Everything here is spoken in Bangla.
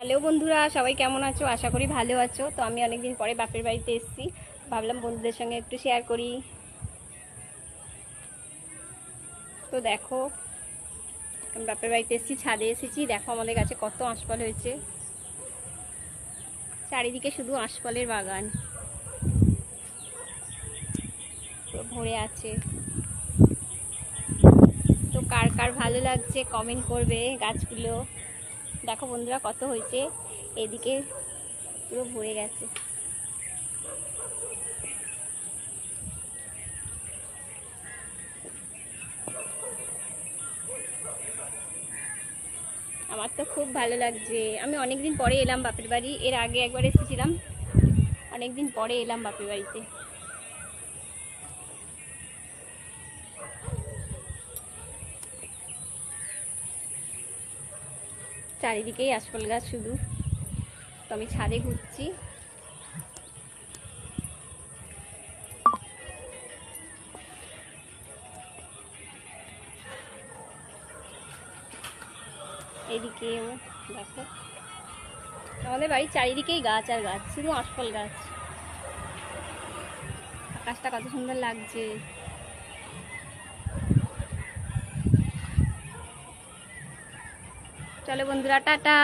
হ্যালো বন্ধুরা, সবাই কেমন আছো? আশা করি ভালো আছো। তো আমি অনেকদিন পরে বাপের বাড়িতে এসেছি, ভাবলাম বন্ধুদের সঙ্গে একটু শেয়ার করি। তো দেখো, আমি বাপের বাড়িতে এসেছি, ছাদে এসেছি। দেখো আমাদের কাছে কত আঁশফল হয়েছে, চারিদিকে শুধু আঁশফলের বাগান ভরে আছে। তো কার কার ভালো লাগছে কমেন্ট করবে। গাছগুলো দেখো বন্ধুরা কত হয়েছে, এদিকে পুরো ভরে গেছে। আমার তো খুব ভালো লাগছে। আমি অনেকদিন পরে এলাম বাপের বাড়ি, এর আগে একবার এসেছিলাম, অনেকদিন পরে এলাম বাপের বাড়িতে। চারিদিকেই আশফল গাছ শুধু। তো আমি ছাদে ঘুরছি। এদিকেও দেখো, আমাদের বাড়ির চারিদিকেই গাছ আর গাছ, শুধু আশফল গাছ। আকাশটা কত সুন্দর লাগছে। চলো বন্ধুরা, টাটা।